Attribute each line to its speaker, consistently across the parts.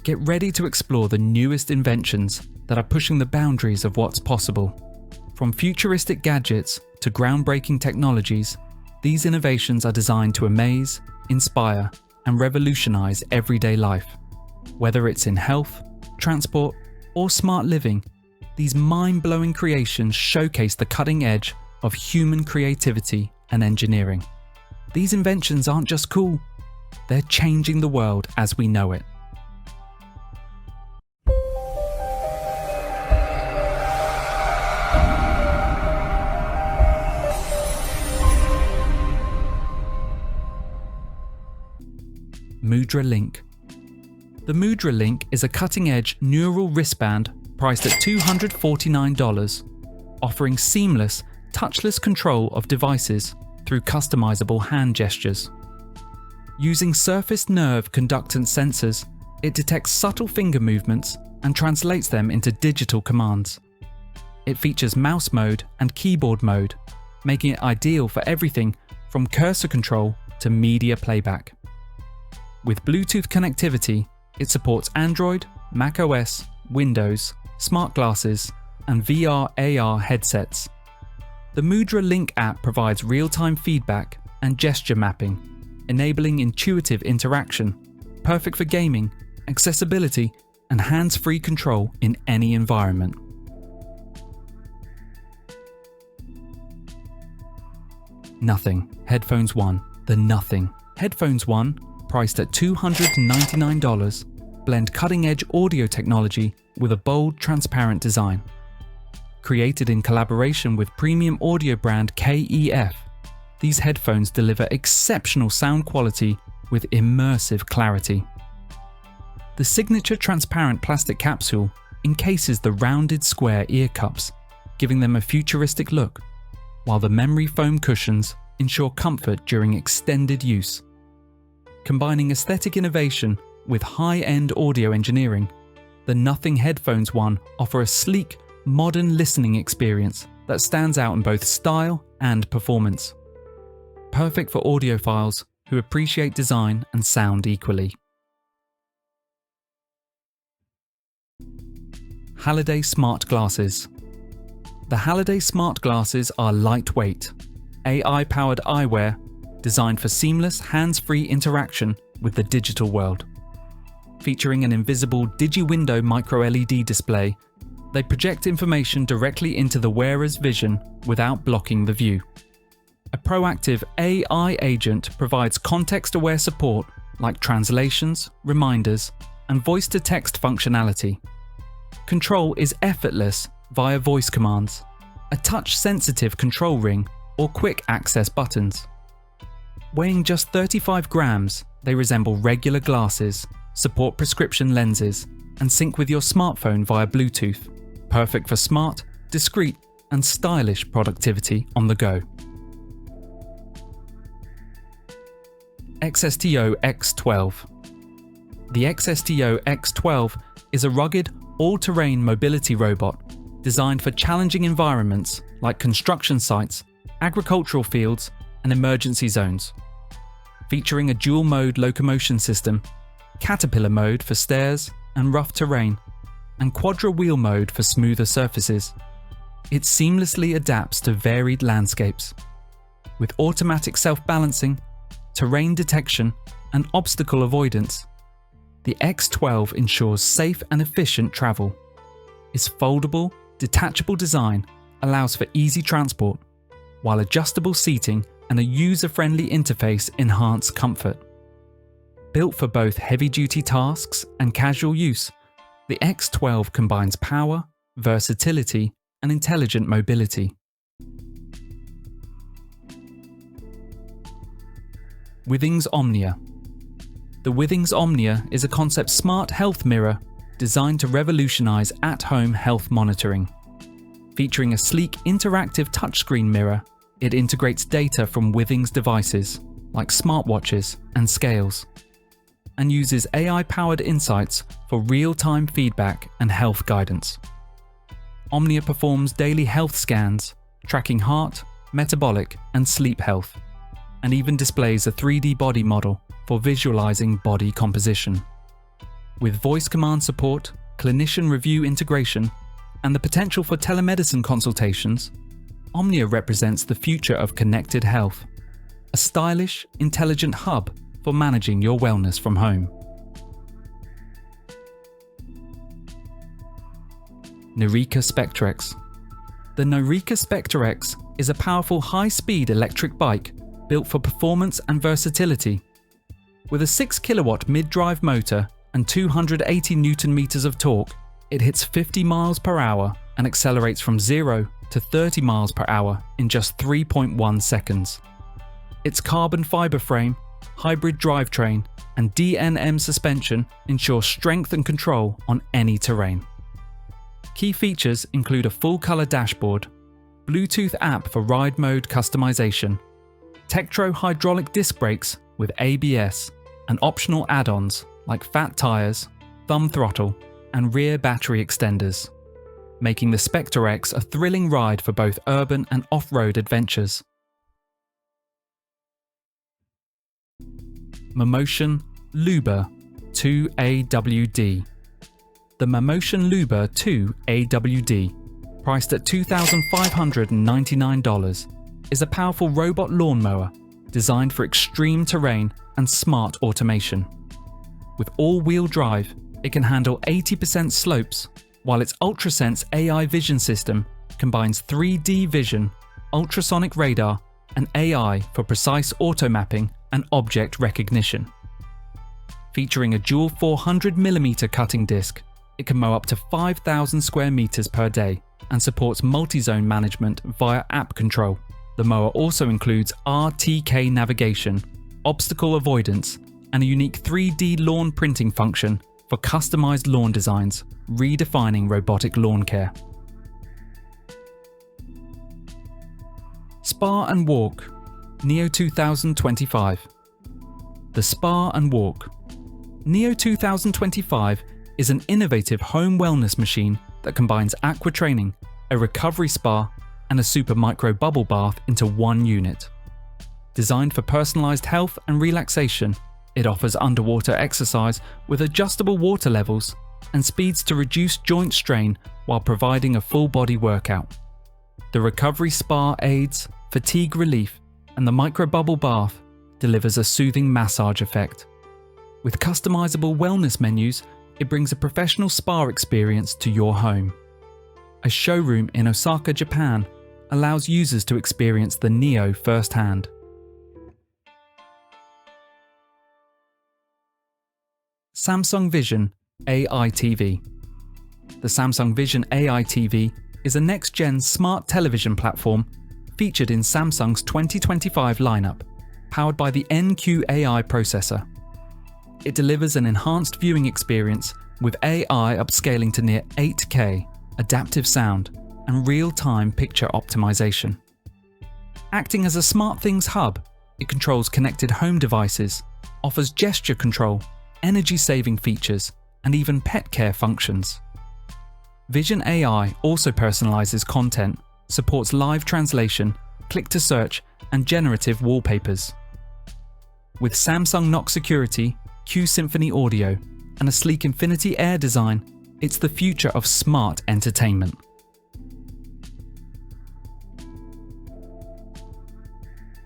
Speaker 1: Get ready to explore the newest inventions that are pushing the boundaries of what's possible. From futuristic gadgets to groundbreaking technologies, these innovations are designed to amaze, inspire, and revolutionize everyday life. Whether it's in health, transport, or smart living, these mind-blowing creations showcase the cutting edge of human creativity and engineering. These inventions aren't just cool, they're changing the world as we know it. Mudra Link. The Mudra Link is a cutting-edge neural wristband priced at $249, offering seamless, touchless control of devices through customizable hand gestures. Using surface nerve conductance sensors, it detects subtle finger movements and translates them into digital commands. It features mouse mode and keyboard mode, making it ideal for everything from cursor control to media playback. With Bluetooth connectivity, it supports Android, macOS, Windows, smart glasses, and VR/AR headsets. The Mudra Link app provides real-time feedback and gesture mapping, enabling intuitive interaction, perfect for gaming, accessibility, and hands-free control in any environment. Nothing. Headphones One. The Nothing. Headphones One, priced at $299, blend cutting-edge audio technology with a bold, transparent design. Created in collaboration with premium audio brand KEF, these headphones deliver exceptional sound quality with immersive clarity. The signature transparent plastic capsule encases the rounded square ear cups, giving them a futuristic look, while the memory foam cushions ensure comfort during extended use. Combining aesthetic innovation with high-end audio engineering, the Nothing Headphones One offer a sleek, modern listening experience that stands out in both style and performance. Perfect for audiophiles who appreciate design and sound equally. Halliday Smart Glasses. The Halliday Smart Glasses are lightweight, AI-powered eyewear designed for seamless hands-free interaction with the digital world. Featuring an invisible digi-window micro-LED display, they project information directly into the wearer's vision without blocking the view. A proactive AI agent provides context-aware support like translations, reminders, and voice-to-text functionality. Control is effortless via voice commands, a touch-sensitive control ring, or quick access buttons. Weighing just 35 grams, they resemble regular glasses, support prescription lenses, and sync with your smartphone via Bluetooth, perfect for smart, discreet, and stylish productivity on the go. XSTO X12. The XSTO X12 is a rugged, all-terrain mobility robot designed for challenging environments like construction sites, agricultural fields, and emergency zones. Featuring a dual-mode locomotion system, caterpillar mode for stairs and rough terrain, and quadra-wheel mode for smoother surfaces, it seamlessly adapts to varied landscapes. With automatic self-balancing, terrain detection, and obstacle avoidance, the X12 ensures safe and efficient travel. Its foldable, detachable design allows for easy transport, while adjustable seating and a user-friendly interface enhance comfort. Built for both heavy-duty tasks and casual use, the X12 combines power, versatility, and intelligent mobility. Withings Omnia. The Withings Omnia is a concept smart health mirror designed to revolutionize at-home health monitoring. Featuring a sleek interactive touchscreen mirror, it integrates data from Withings devices like smartwatches and scales, and uses AI-powered insights for real-time feedback and health guidance. Omnia performs daily health scans, tracking heart, metabolic, and sleep health, and even displays a 3D body model for visualizing body composition. With voice command support, clinician review integration, and the potential for telemedicine consultations, Omnia represents the future of connected health, a stylish, intelligent hub for managing your wellness from home. Nireeka Spectrx. The Nireeka Spectrx is a powerful high-speed electric bike built for performance and versatility. With a 6 kilowatt mid-drive motor and 280 Nm of torque, it hits 50 miles per hour and accelerates from 0 to 30 miles per hour in just 3.1 seconds. Its carbon fiber frame, hybrid drivetrain, and DNM suspension ensure strength and control on any terrain. Key features include a full-color dashboard, Bluetooth app for ride mode customization, Tektro hydraulic disc brakes with ABS, and optional add-ons like fat tires, thumb throttle, and rear battery extenders, making the Spectrx a thrilling ride for both urban and off-road adventures. Mammotion LUBA 2 AWD. The Mammotion LUBA 2 AWD, priced at $2,599, is a powerful robot lawnmower designed for extreme terrain and smart automation. With all-wheel drive, it can handle 80% slopes, while its UltraSense AI vision system combines 3D vision, ultrasonic radar, and AI for precise auto mapping and object recognition. Featuring a dual 400mm cutting disc, it can mow up to 5,000 square meters per day and supports multi-zone management via app control. The mower also includes RTK navigation, obstacle avoidance, and a unique 3D lawn printing function for customized lawn designs, redefining robotic lawn care. Spa and Walk Neo 2025. The Spa and Walk Neo 2025 is an innovative home wellness machine that combines aqua training, a recovery spa, and a super micro bubble bath into one unit. Designed for personalized health and relaxation, it offers underwater exercise with adjustable water levels and speeds to reduce joint strain while providing a full body workout. The recovery spa aids fatigue relief, and the micro bubble bath delivers a soothing massage effect. With customizable wellness menus, it brings a professional spa experience to your home. A showroom in Osaka, Japan, allows users to experience the Neo firsthand. Samsung Vision AI TV. The Samsung Vision AI TV is a next-gen smart television platform featured in Samsung's 2025 lineup, powered by the NQ-AI processor. It delivers an enhanced viewing experience with AI upscaling to near 8K, adaptive sound, and real-time picture optimization. Acting as a SmartThings hub, it controls connected home devices, offers gesture control, energy-saving features, and even pet care functions. Vision AI also personalizes content, supports live translation, click-to-search, and generative wallpapers. With Samsung Knox Security, Q Symphony Audio, and a sleek Infinity Air design, it's the future of smart entertainment.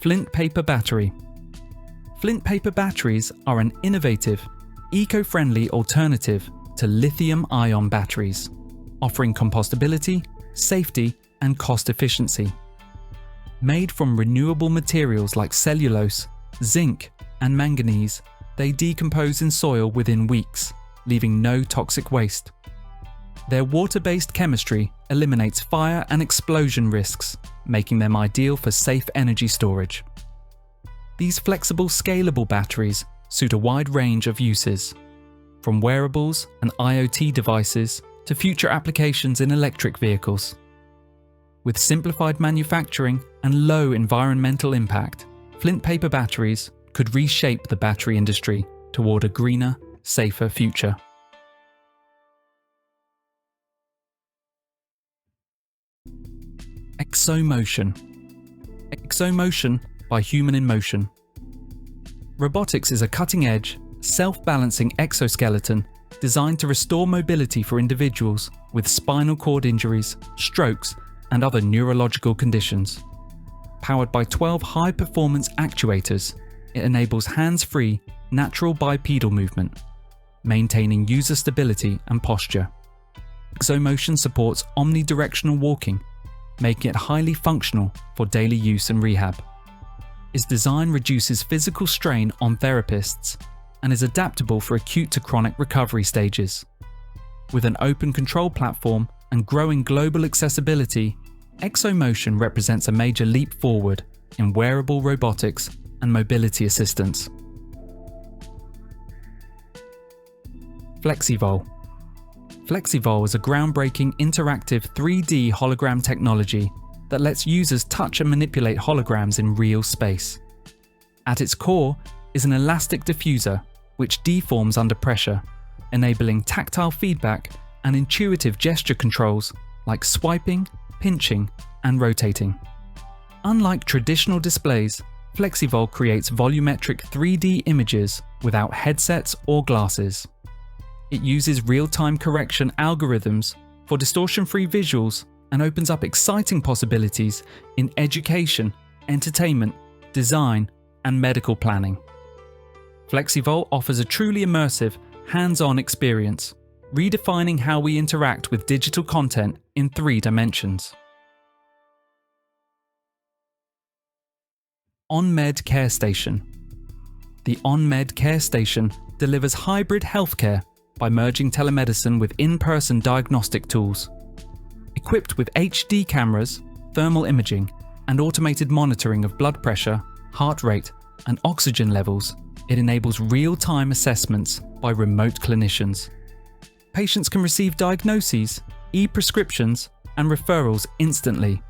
Speaker 1: Flint Paper Battery. Flint paper batteries are an innovative, eco-friendly alternative to lithium-ion batteries, offering compostability, safety, and cost efficiency. Made from renewable materials like cellulose, zinc, and manganese, they decompose in soil within weeks, leaving no toxic waste. Their water-based chemistry eliminates fire and explosion risks, making them ideal for safe energy storage. These flexible, scalable batteries suit a wide range of uses, from wearables and IoT devices to future applications in electric vehicles. With simplified manufacturing and low environmental impact, Flint paper batteries could reshape the battery industry toward a greener, safer future. XoMotion. XoMotion by Human in Motion. Robotics is a cutting-edge, self-balancing exoskeleton designed to restore mobility for individuals with spinal cord injuries, strokes, and other neurological conditions. Powered by 12 high-performance actuators, it enables hands-free, natural bipedal movement, maintaining user stability and posture. XoMotion supports omnidirectional walking, making it highly functional for daily use and rehab. Its design reduces physical strain on therapists and is adaptable for acute to chronic recovery stages. With an open control platform and growing global accessibility, XoMotion represents a major leap forward in wearable robotics and mobility assistance. Flexivol. Flexivol is a groundbreaking interactive 3D hologram technology that lets users touch and manipulate holograms in real space. At its core is an elastic diffuser which deforms under pressure, enabling tactile feedback and intuitive gesture controls like swiping, pinching, and rotating. Unlike traditional displays, Flexivol creates volumetric 3D images without headsets or glasses. It uses real-time correction algorithms for distortion-free visuals and opens up exciting possibilities in education, entertainment, design, and medical planning. Flexivol offers a truly immersive, hands-on experience, redefining how we interact with digital content in 3 dimensions. OnMed CareStation. The OnMed CareStation delivers hybrid healthcare by merging telemedicine with in-person diagnostic tools. Equipped with HD cameras, thermal imaging, and automated monitoring of blood pressure, heart rate, and oxygen levels, it enables real-time assessments by remote clinicians. Patients can receive diagnoses, e-prescriptions, and referrals instantly.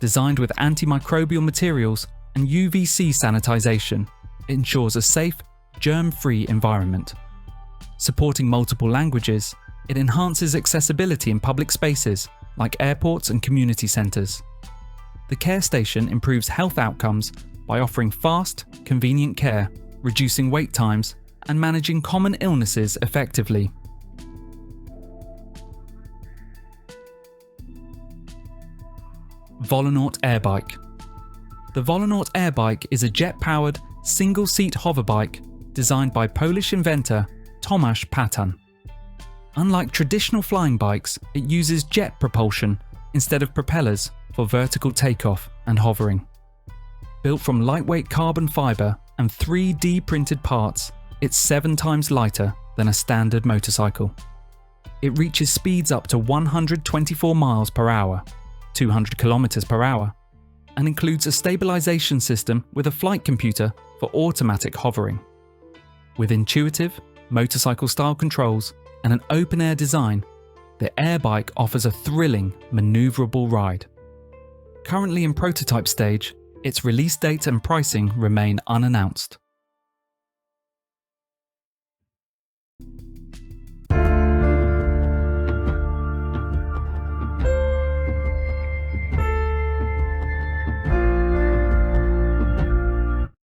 Speaker 1: Designed with antimicrobial materials and UVC sanitization, it ensures a safe, germ-free environment. Supporting multiple languages, it enhances accessibility in public spaces like airports and community centres. The CareStation improves health outcomes by offering fast, convenient care, reducing wait times, and managing common illnesses effectively. Volonaut Airbike. The Volonaut Airbike is a jet-powered, single-seat hoverbike designed by Polish inventor Tomasz Patan. Unlike traditional flying bikes, it uses jet propulsion instead of propellers for vertical takeoff and hovering. Built from lightweight carbon fibre and 3D printed parts, it's 7 times lighter than a standard motorcycle. It reaches speeds up to 124 miles per hour, 200 kilometers per hour, and includes a stabilization system with a flight computer for automatic hovering. With intuitive, motorcycle-style controls and an open-air design, the Airbike offers a thrilling, maneuverable ride. Currently in prototype stage, its release date and pricing remain unannounced.